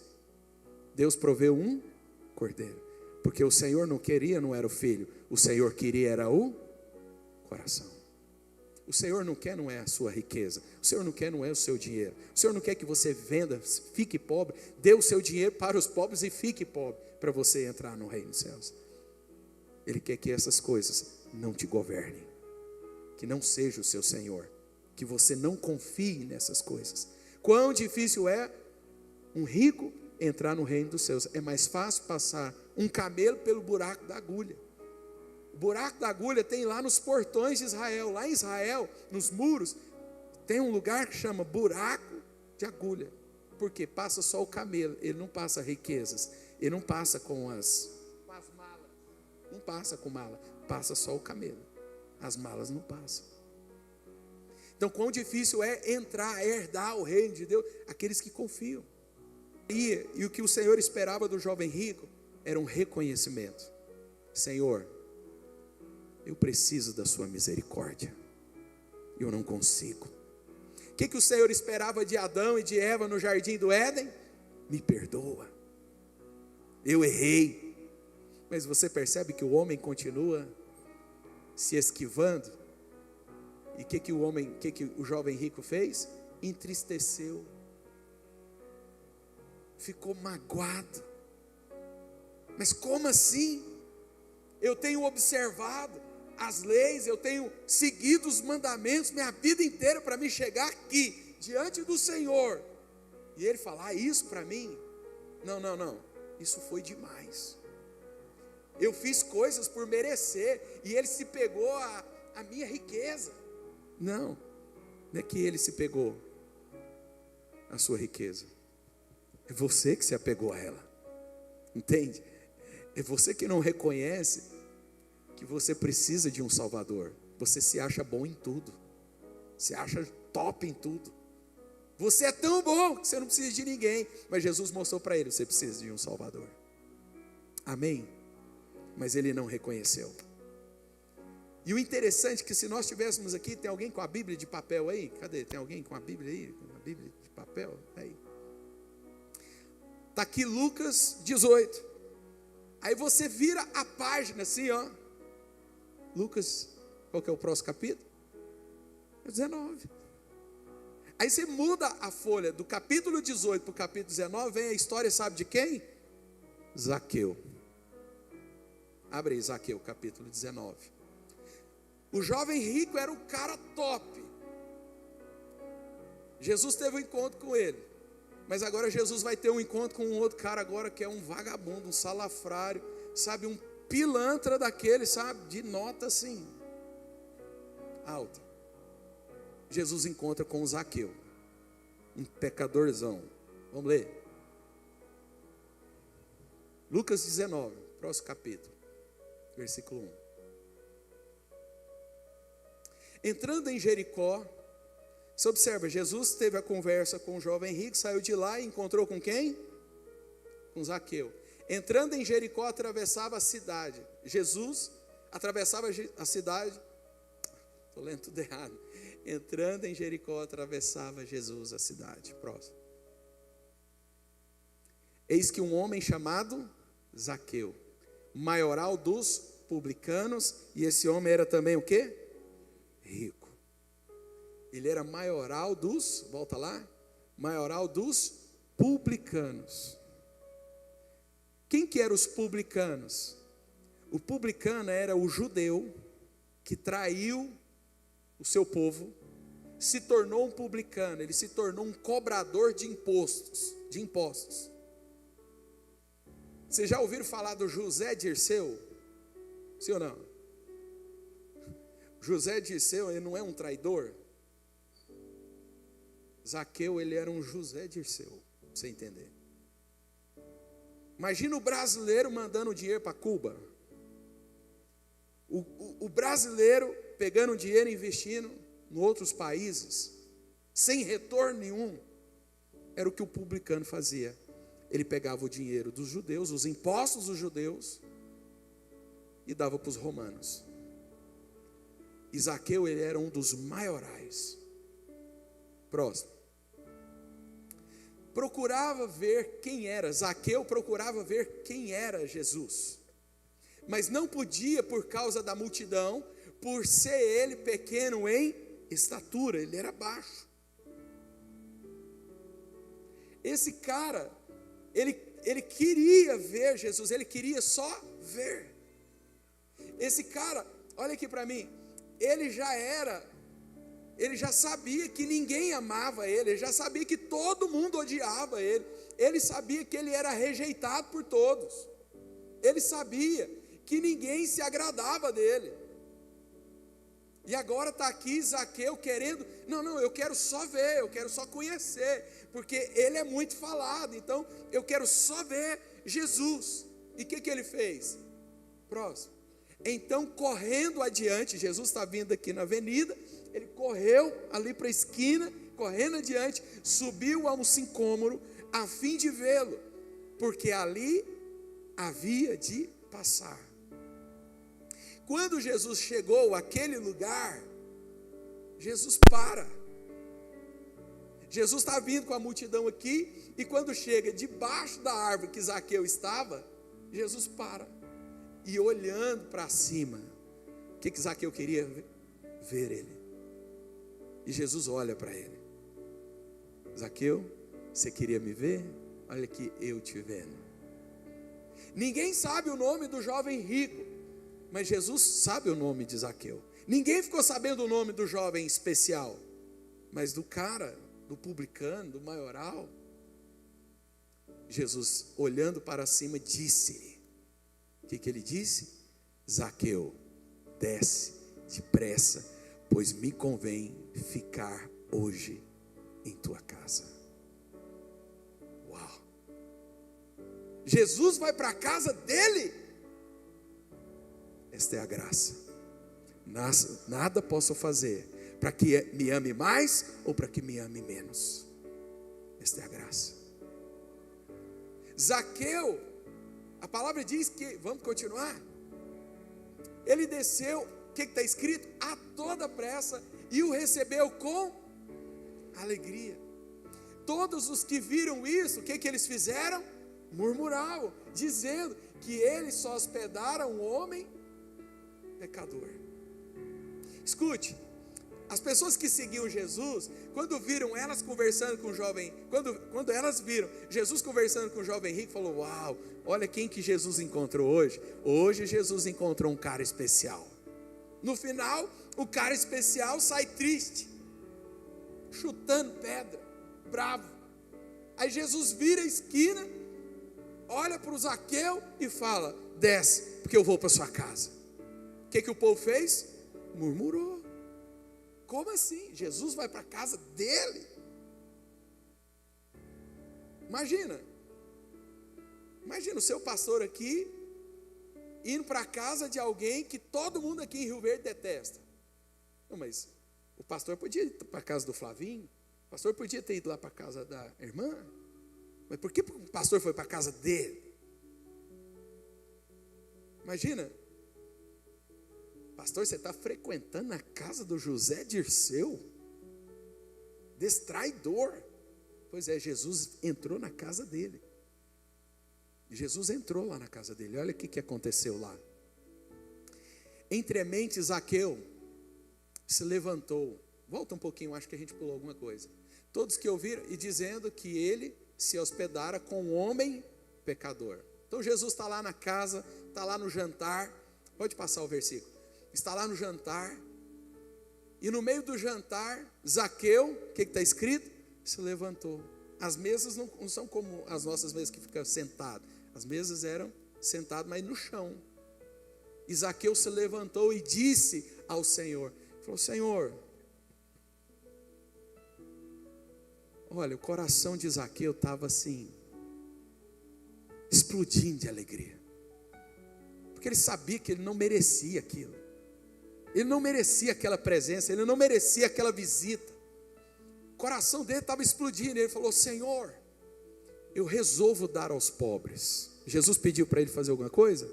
Deus proveu um cordeiro. Porque o Senhor não queria, não era o filho. O Senhor queria, era o coração. O Senhor não quer, não é a sua riqueza. O Senhor não quer, não é o seu dinheiro. O Senhor não quer que você venda, fique pobre, dê o seu dinheiro para os pobres e fique pobre, para você entrar no reino dos céus. Ele quer que essas coisas não te governem, que não seja o seu Senhor, que você não confie nessas coisas. Quão difícil é um rico entrar no reino dos céus. É mais fácil passar um camelo pelo buraco da agulha. O buraco da agulha tem lá nos portões de Israel. Lá em Israel, nos muros, tem um lugar que chama buraco de agulha. Porque passa só o camelo, ele não passa riquezas, ele não passa com as malas, não passa com mala, passa só o camelo. As malas não passam. Então, quão difícil é entrar, herdar o reino de Deus, aqueles que confiam. E o que o Senhor esperava do jovem rico era um reconhecimento. Senhor, eu preciso da sua misericórdia, eu não consigo. O que o Senhor esperava de Adão e de Eva no jardim do Éden? Me perdoa, eu errei. Mas você percebe que o homem continua se esquivando? E o que o jovem rico fez? Entristeceu, ficou magoado. Mas como assim? Eu tenho observado as leis, eu tenho seguido os mandamentos minha vida inteira para me chegar aqui, diante do Senhor, e Ele falar isso para mim? Não, isso foi demais. Eu fiz coisas por merecer, e Ele se pegou a minha riqueza. Não é que Ele se pegou a sua riqueza, é você que se apegou a ela, entende? É você que não reconhece que você precisa de um Salvador. Você se acha bom em tudo, se acha top em tudo. Você é tão bom que você não precisa de ninguém, mas Jesus mostrou para ele: você precisa de um Salvador. Amém? Mas ele não reconheceu. E o interessante é que se nós tivéssemos aqui, tem alguém com a Bíblia de papel aí? Cadê? Tem alguém com a Bíblia aí? A Bíblia de papel? Aí. Está aqui Lucas 18. Aí você vira a página assim, ó. Lucas, qual que é o próximo capítulo? 19. Aí você muda a folha do capítulo 18 para o capítulo 19, vem a história, sabe de quem? Zaqueu. Abre aí Zaqueu, capítulo 19. O jovem rico era o cara top. Jesus teve um encontro com ele. Mas agora Jesus vai ter um encontro com um outro cara agora que é um vagabundo, um salafrário, sabe, um pilantra daquele, sabe, de nota assim, alta. Jesus encontra com o Zaqueu, um pecadorzão. Vamos ler? Lucas 19, próximo capítulo, versículo 1. Entrando em Jericó, você observa, Jesus teve a conversa com o jovem rico, saiu de lá e encontrou com quem? Com Zaqueu. Entrando em Jericó, atravessava a cidade. Jesus atravessava a cidade. Estou lendo tudo errado. Entrando em Jericó, atravessava Jesus a cidade. Próximo. Eis que um homem chamado Zaqueu, maioral dos publicanos, e esse homem era também o quê? Rico. Ele era maioral dos, volta lá, maioral dos publicanos. Quem que eram os publicanos? O publicano era o judeu que traiu o seu povo, se tornou um publicano, ele se tornou um cobrador de impostos. Vocês já ouviram falar do José Dirceu? Sim ou não? José Dirceu, ele não é um traidor? Zaqueu, ele era um José Dirceu, para você entender. Imagina o brasileiro mandando dinheiro para Cuba. O brasileiro pegando dinheiro e investindo em outros países, sem retorno nenhum. Era o que o publicano fazia. Ele pegava o dinheiro dos judeus, os impostos dos judeus, e dava para os romanos. E Zaqueu, ele era um dos maiorais. Próximo. Procurava ver quem era, Zaqueu procurava ver quem era Jesus, mas não podia por causa da multidão, por ser ele pequeno em estatura, ele era baixo. Esse cara, ele queria ver Jesus, ele queria só ver. Esse cara, olha aqui para mim, ele já sabia que ninguém amava ele já sabia que todo mundo odiava ele sabia que ele era rejeitado por todos, ele sabia que ninguém se agradava dele, e agora está aqui Zaqueu querendo, não, eu quero só ver, eu quero só conhecer, porque ele é muito falado, então eu quero só ver Jesus. E o que ele fez? Próximo. Então, correndo adiante, Jesus está vindo aqui na avenida, ele correu ali para a esquina, correndo adiante, subiu a um sicômoro, a fim de vê-lo, porque ali havia de passar. Quando Jesus chegou àquele lugar, Jesus para. Jesus está vindo com a multidão aqui, e quando chega debaixo da árvore que Zaqueu estava, Jesus para, e olhando para cima, o que Zaqueu queria ver? Ver ele. E Jesus olha para ele: Zaqueu, você queria me ver? Olha aqui, eu te vendo. Ninguém sabe o nome do jovem rico, mas Jesus sabe o nome de Zaqueu. Ninguém ficou sabendo o nome do jovem especial, mas do cara, do publicano, do maioral, Jesus, olhando para cima, disse-lhe: o que ele disse? Zaqueu, desce depressa, pois me convém ficar hoje em tua casa. Uau! Jesus vai para a casa dele. Esta é a graça. Nada posso fazer para que me ame mais ou para que me ame menos. Esta é a graça. Zaqueu, a palavra diz que, vamos continuar, ele desceu, o que está escrito? A toda pressa, e o recebeu com alegria. Todos os que viram isso, o que eles fizeram? Murmuravam, dizendo que ele só hospedara um homem pecador. Escute, as pessoas que seguiam Jesus, quando viram elas conversando com o jovem, quando elas viram Jesus conversando com o jovem rico, falou: uau, olha quem que Jesus encontrou hoje. Hoje Jesus encontrou um cara especial. No final, o cara especial sai triste, chutando pedra, bravo. Aí Jesus vira a esquina, olha para o Zaqueu e fala: desce, porque eu vou para sua casa. O que o povo fez? Murmurou. Como assim? Jesus vai para a casa dele? Imagina o seu pastor aqui, indo para a casa de alguém que todo mundo aqui em Rio Verde detesta. Não, mas o pastor podia ir para a casa do Flavinho, o pastor podia ter ido lá para a casa da irmã, mas por que o pastor foi para a casa dele? Imagina, pastor, você está frequentando a casa do José Dirceu, desse traidor. Pois é, Jesus entrou na casa dele. Jesus entrou lá na casa dele. Olha o que aconteceu lá. Entremente Zaqueu se levantou. Volta um pouquinho, acho que a gente pulou alguma coisa. Todos que ouviram, e dizendo que ele se hospedara com um homem pecador. Então Jesus está lá na casa, está lá no jantar. Pode passar o versículo. Está lá no jantar, e no meio do jantar, Zaqueu, o que está escrito? Se levantou. As mesas não são como as nossas mesas que ficam sentadas. As mesas eram sentadas, mas no chão. E Zaqueu se levantou e disse ao Senhor, falou: Senhor, olha, o coração de Zaqueu estava assim, explodindo de alegria, porque ele sabia que ele não merecia aquilo. Ele não merecia aquela presença, ele não merecia aquela visita. O coração dele estava explodindo. Ele falou: Senhor, eu resolvo dar aos pobres. Jesus pediu para ele fazer alguma coisa?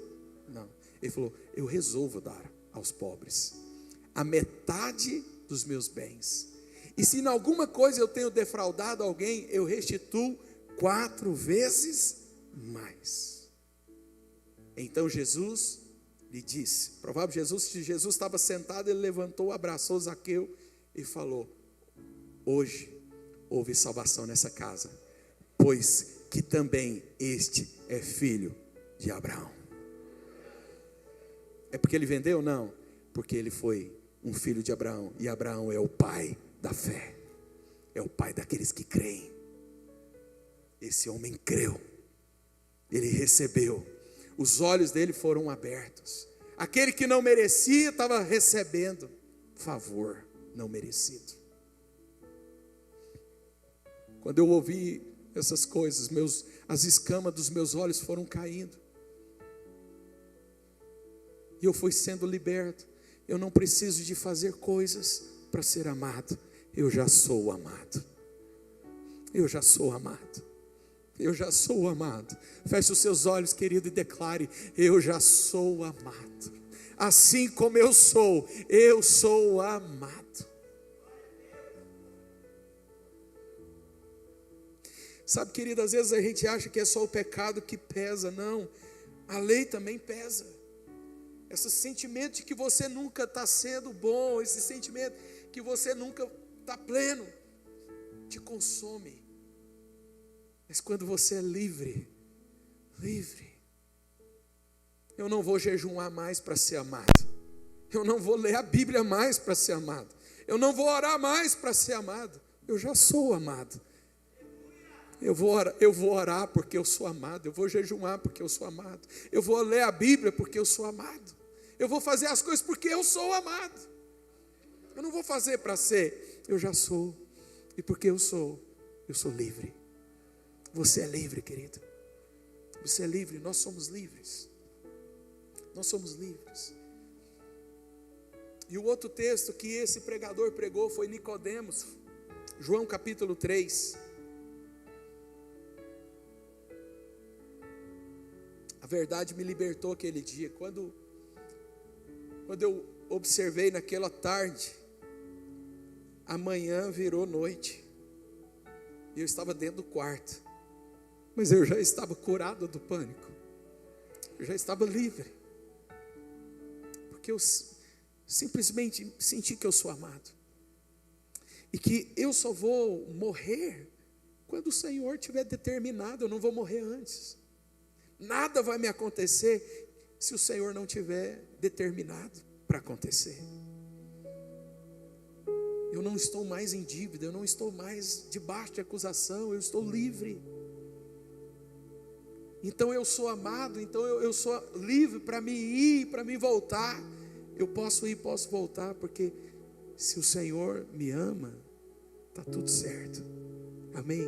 Não. Ele falou: eu resolvo dar aos pobres a metade dos meus bens. E se em alguma coisa eu tenho defraudado alguém, eu restituo 4 vezes mais. Então Jesus lhe disse, provável Jesus estava sentado, ele levantou, abraçou Zaqueu e falou: hoje houve salvação nessa casa, pois que também este é filho de Abraão. É porque ele vendeu? Não, porque ele foi um filho de Abraão, e Abraão é o pai da fé, é o pai daqueles que creem. Esse homem creu, ele recebeu, os olhos dele foram abertos. Aquele que não merecia estava recebendo favor não merecido. Quando eu ouvi essas coisas, as escamas dos meus olhos foram caindo, e eu fui sendo liberto. Eu não preciso de fazer coisas para ser amado, eu já sou amado. Eu já sou amado. Eu já sou amado. Feche os seus olhos, querido, e declare: eu já sou amado. Assim como eu sou amado. Sabe, querido, às vezes a gente acha que é só o pecado que pesa. Não, a lei também pesa. Esse sentimento de que você nunca está sendo bom, esse sentimento que você nunca está pleno, te consome. Mas quando você é livre, eu não vou jejuar mais para ser amado, eu não vou ler a Bíblia mais para ser amado, eu não vou orar mais para ser amado, eu já sou amado. Eu vou orar porque eu sou amado, eu vou jejuar porque eu sou amado, eu vou ler a Bíblia porque eu sou amado, eu vou fazer as coisas porque eu sou amado. Eu não vou fazer para ser, eu já sou. E porque eu sou livre. Você é livre, querido. Você é livre, nós somos livres. Nós somos livres. E o outro texto que esse pregador pregou foi Nicodemos, João capítulo 3. A verdade me libertou aquele dia. Quando eu observei naquela tarde, amanhã virou noite, e eu estava dentro do quarto, mas eu já estava curado do pânico, eu já estava livre, porque eu simplesmente senti que eu sou amado, e que eu só vou morrer quando o Senhor tiver determinado, eu não vou morrer antes. Nada vai me acontecer se o Senhor não tiver determinado para acontecer. Eu não estou mais em dívida, eu não estou mais debaixo de acusação, eu estou livre. Então eu sou amado, então eu sou livre para me ir, para me voltar. Eu posso ir, posso voltar, porque se o Senhor me ama, está tudo certo. Amém?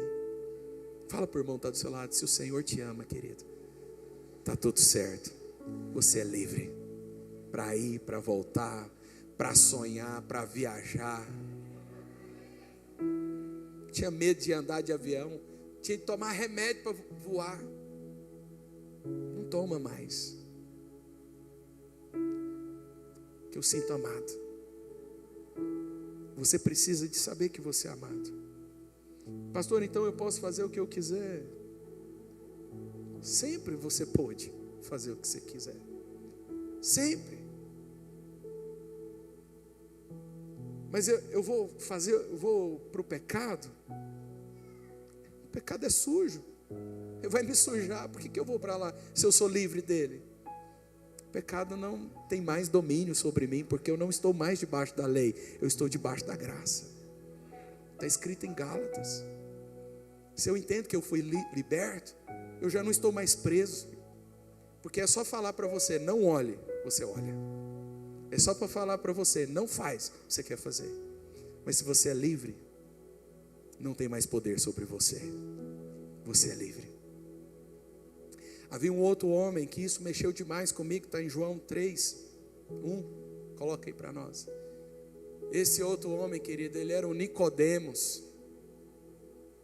Fala para o irmão que está do seu lado: se o Senhor te ama, querido, está tudo certo. Você é livre para ir, para voltar, para sonhar, para viajar. Tinha medo de andar de avião, tinha que tomar remédio para voar. Não toma mais, que eu sinto amado. Você precisa de saber que você é amado. Pastor, então eu posso fazer o que eu quiser? Sempre você pode fazer o que você quiser, sempre. Mas eu vou para o pecado. O pecado é sujo, ele vai me sujar. Por que eu vou para lá se eu sou livre dele? O pecado não tem mais domínio sobre mim, porque eu não estou mais debaixo da lei, eu estou debaixo da graça. Está escrito em Gálatas. Se eu entendo que eu fui liberto, eu já não estou mais preso. Porque é só falar para você: não olhe, você olha. É só para falar para você: não faz, você quer fazer. Mas se você é livre, não tem mais poder sobre você. Você é livre. Havia um outro homem que isso mexeu demais comigo, está em João 3:1. Coloca aí para nós. Esse outro homem, querido, ele era o Nicodemos.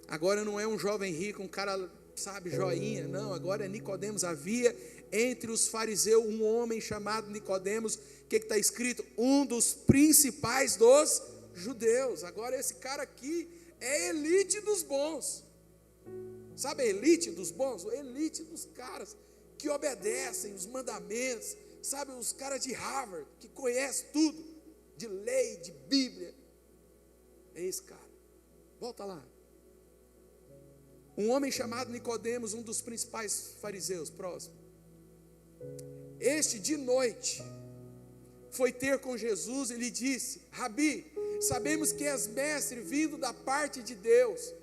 Agora não é um jovem rico, um cara, sabe, joinha. Não, agora é Nicodemos. Havia entre os fariseus um homem chamado Nicodemos. O que está escrito? Um dos principais dos judeus. Agora esse cara aqui é elite dos bons. Sabe a elite dos bons? A elite dos caras que obedecem os mandamentos. Sabe, os caras de Harvard, que conhecem tudo, de lei, de Bíblia. É esse cara. Volta lá. Um homem chamado Nicodemos, um dos principais fariseus, próximo. Este de noite foi ter com Jesus e lhe disse: Rabi, sabemos que és mestre vindo da parte de Deus.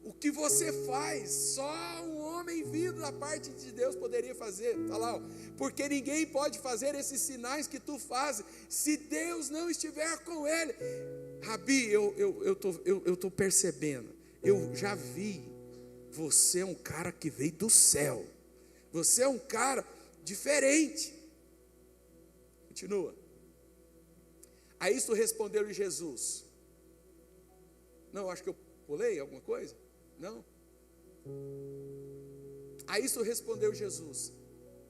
O que você faz, só um homem vindo da parte de Deus poderia fazer. Está lá, ó. Porque ninguém pode fazer esses sinais que tu fazes, se Deus não estiver com ele. Rabi, eu estou percebendo, eu já vi, você é um cara que veio do céu, você é um cara diferente. Continua. A isto respondeu-lhe Jesus. Não, acho que eu pulei alguma coisa? Não? A isto respondeu Jesus.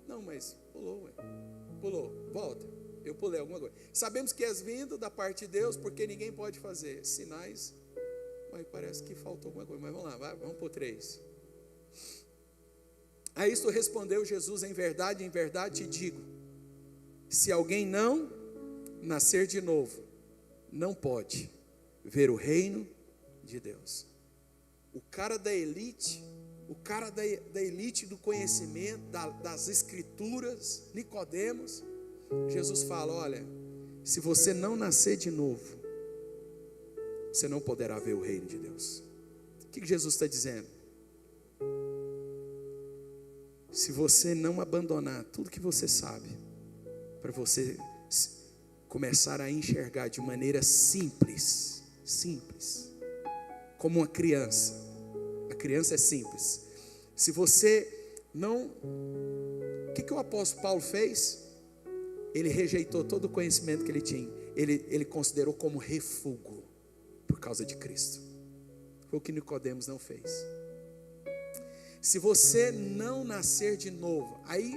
Não, mas pulou, ué. Pulou, volta. Eu pulei alguma coisa. Sabemos que és vindo da parte de Deus, porque ninguém pode fazer sinais. Mas parece que faltou alguma coisa. Mas vamos lá, vamos por 3. A isto respondeu Jesus: em verdade te digo, se alguém não nascer de novo, não pode ver o reino de Deus. O cara da elite, da elite do conhecimento, das escrituras, Nicodemos, Jesus fala: olha, se você não nascer de novo, você não poderá ver o reino de Deus. O que Jesus está dizendo? Se você não abandonar tudo que você sabe, para você começar a enxergar de maneira simples, como uma criança. A criança é simples. Se você não... O que o apóstolo Paulo fez? Ele rejeitou todo o conhecimento que ele tinha. Ele considerou como refúgio por causa de Cristo. Foi o que Nicodemos não fez. Se você não nascer de novo, aí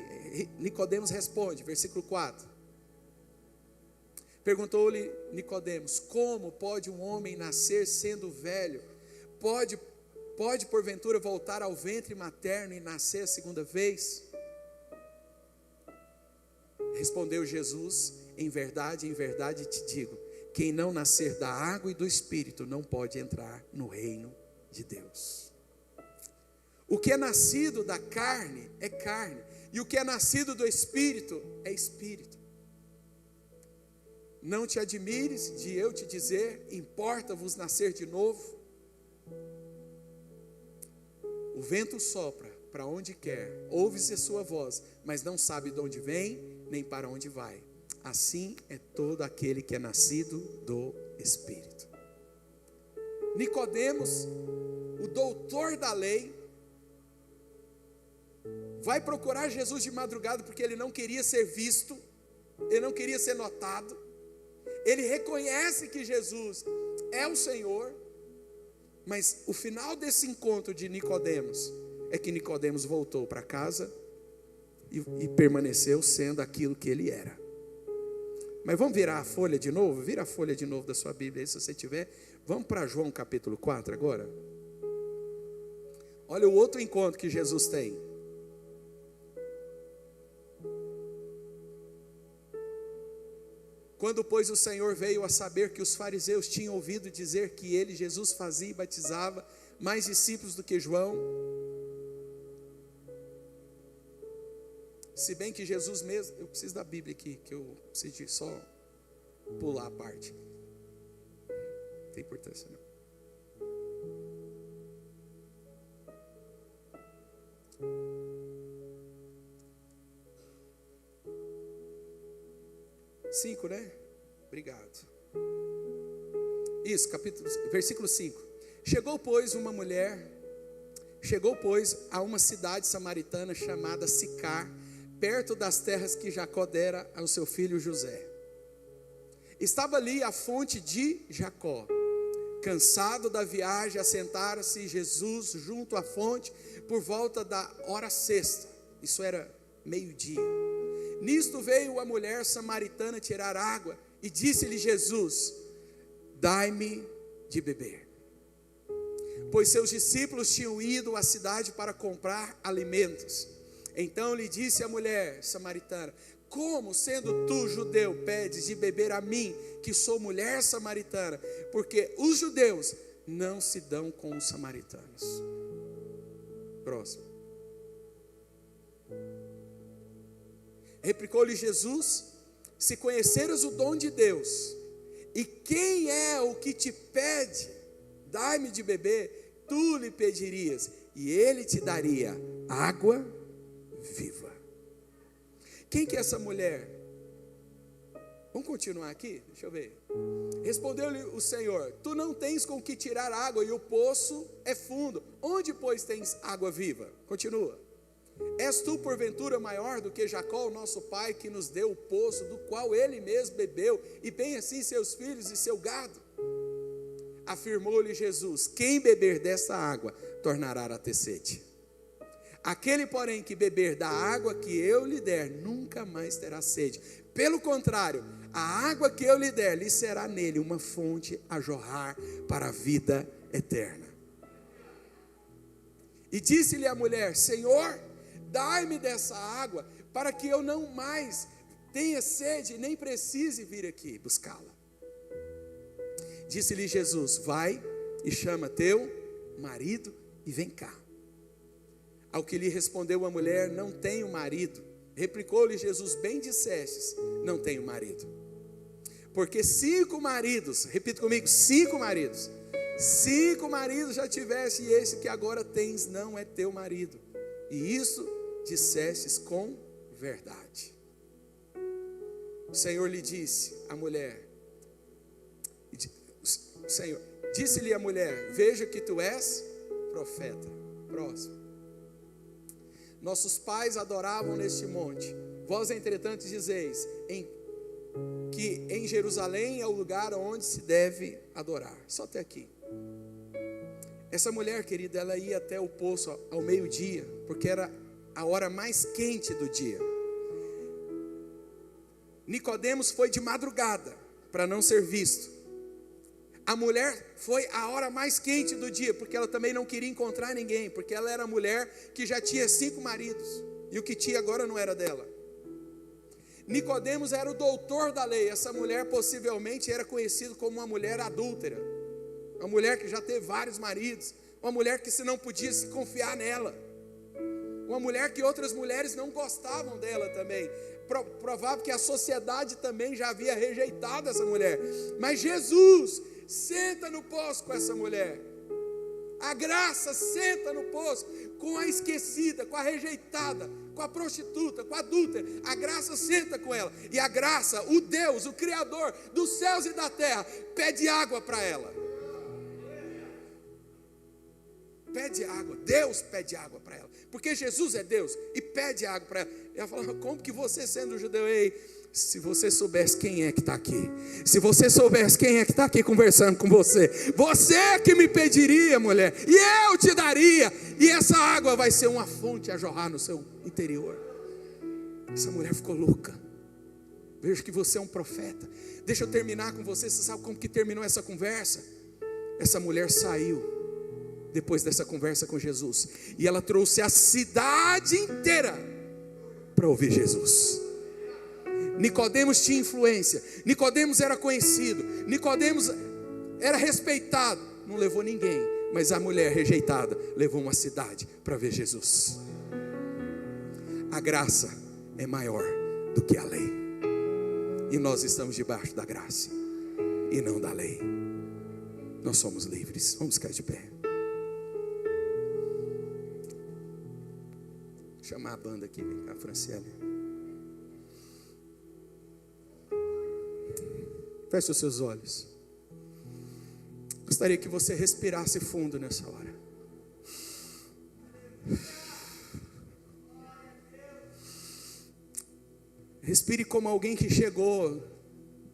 Nicodemos responde, versículo 4. Perguntou-lhe Nicodemos: como pode um homem nascer sendo velho? Pode porventura voltar ao ventre materno e nascer a segunda vez? Respondeu Jesus: em verdade te digo, quem não nascer da água e do Espírito não pode entrar no reino de Deus. O que é nascido da carne é carne, e o que é nascido do Espírito é Espírito. Não te admires de eu te dizer: importa-vos nascer de novo? O vento sopra para onde quer, ouve-se a sua voz, mas não sabe de onde vem, nem para onde vai. Assim é todo aquele que é nascido do Espírito. Nicodemos, o doutor da lei, vai procurar Jesus de madrugada, porque ele não queria ser visto, ele não queria ser notado. Ele reconhece que Jesus é o Senhor, mas o final desse encontro de Nicodemos é que Nicodemos voltou para casa e permaneceu sendo aquilo que ele era. Mas vamos virar a folha de novo? Vira a folha de novo da sua Bíblia aí, se você tiver. Vamos para João capítulo 4 agora. Olha o outro encontro que Jesus tem. Quando, pois, o Senhor veio a saber que os fariseus tinham ouvido dizer que ele, Jesus, fazia e batizava mais discípulos do que João, se bem que Jesus mesmo... Eu preciso da Bíblia aqui, que eu preciso de só pular a parte. Não tem importância não. Cinco, né? Obrigado. Isso, versículo 5. Chegou, pois, a uma cidade samaritana chamada Sicar, perto das terras que Jacó dera ao seu filho José. Estava ali a fonte de Jacó. Cansado da viagem, assentara-se Jesus junto à fonte por volta da hora sexta. Isso era meio-dia. Nisto veio a mulher samaritana tirar água e disse-lhe Jesus: dai-me de beber. Pois seus discípulos tinham ido à cidade para comprar alimentos. Então lhe disse a mulher samaritana: como, sendo tu judeu, pedes de beber a mim, que sou mulher samaritana? Porque os judeus não se dão com os samaritanos. Próximo. Replicou-lhe Jesus: se conheceras o dom de Deus, e quem é o que te pede, dai-me de beber, tu lhe pedirias, e ele te daria água viva. Quem que é essa mulher? Vamos continuar aqui? Deixa eu ver. Respondeu-lhe o Senhor: tu não tens com que tirar água, e o poço é fundo. Onde, pois, tens água viva? Continua. És tu porventura maior do que Jacó, o nosso pai, que nos deu o poço, do qual ele mesmo bebeu, e bem assim seus filhos e seu gado? Afirmou-lhe Jesus: quem beber desta água tornará a ter sede. Aquele, porém, que beber da água que eu lhe der, nunca mais terá sede. Pelo contrário, a água que eu lhe der, lhe será nele uma fonte a jorrar para a vida eterna. E disse-lhe a mulher: Senhor, dai-me dessa água, para que eu não mais tenha sede, nem precise vir aqui buscá-la. Disse-lhe Jesus: vai e chama teu marido e vem cá. Ao que lhe respondeu a mulher: não tenho marido. Replicou-lhe Jesus: bem dissestes, não tenho marido. Porque 5 maridos, repita comigo, 5 maridos já tiveste, e esse que agora tens não é teu marido. E isso dissestes com verdade. O Senhor lhe disse à mulher, o Senhor disse-lhe a mulher: veja que tu és profeta. Próximo. Nossos pais adoravam neste monte, vós entretanto dizeis que em Jerusalém é o lugar onde se deve adorar. Só até aqui. Essa mulher, querida, ela ia até o poço ao meio-dia, porque era a hora mais quente do dia. Nicodemos foi de madrugada, para não ser visto. A mulher foi a hora mais quente do dia, porque ela também não queria encontrar ninguém, porque ela era a mulher que já tinha 5 maridos, e o que tinha agora não era dela. Nicodemos era o doutor da lei. Essa mulher possivelmente era conhecida como uma mulher adúltera, uma mulher que já teve vários maridos, uma mulher que se não podia se confiar nela, uma mulher que outras mulheres não gostavam dela também. Provável que a sociedade também já havia rejeitado essa mulher. Mas Jesus senta no poço com essa mulher. A graça senta no poço com a esquecida, com a rejeitada, com a prostituta, com a adúltera. A graça senta com ela. E a graça, o Deus, o Criador dos céus e da terra, pede água para ela. Pede água, Deus pede água para ela, porque Jesus é Deus e pede água para ela. E ela fala: como que você, sendo judeu, se você soubesse quem é que está aqui, se você soubesse quem é que está aqui conversando com você, você que me pediria, mulher, e eu te daria, e essa água vai ser uma fonte a jorrar no seu interior. Essa mulher ficou louca. Veja que você é um profeta. Deixa eu terminar com você. Você sabe como que terminou essa conversa? Essa mulher saiu depois dessa conversa com Jesus, e ela trouxe a cidade inteira para ouvir Jesus. Nicodemos tinha influência, Nicodemos era conhecido, Nicodemos era respeitado, não levou ninguém, mas a mulher rejeitada levou uma cidade para ver Jesus. A graça é maior do que a lei, e nós estamos debaixo da graça e não da lei. Nós somos livres. Vamos ficar de pé. Chamar a banda aqui, vem cá, Franciele. Feche os seus olhos. Gostaria que você respirasse fundo nessa hora. Respire como alguém que chegou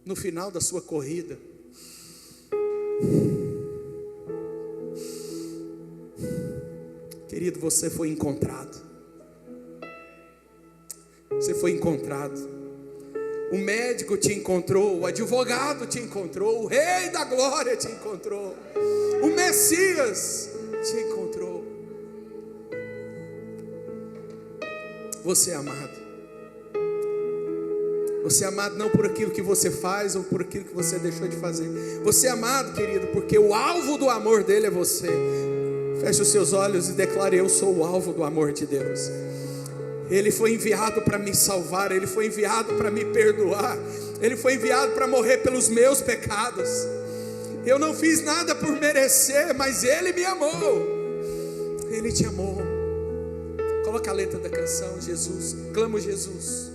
no final da sua corrida. Querido, você foi encontrado. Você foi encontrado. O médico te encontrou, o advogado te encontrou, o rei da glória te encontrou, o Messias te encontrou. Você é amado. Você é amado não por aquilo que você faz ou por aquilo que você deixou de fazer. Você é amado, querido, porque o alvo do amor dele é você. Feche os seus olhos e declare: eu sou o alvo do amor de Deus. Ele foi enviado para me salvar, Ele foi enviado para me perdoar, Ele foi enviado para morrer pelos meus pecados. Eu não fiz nada por merecer, mas Ele me amou. Ele te amou. Coloca a letra da canção. Jesus, clamo Jesus.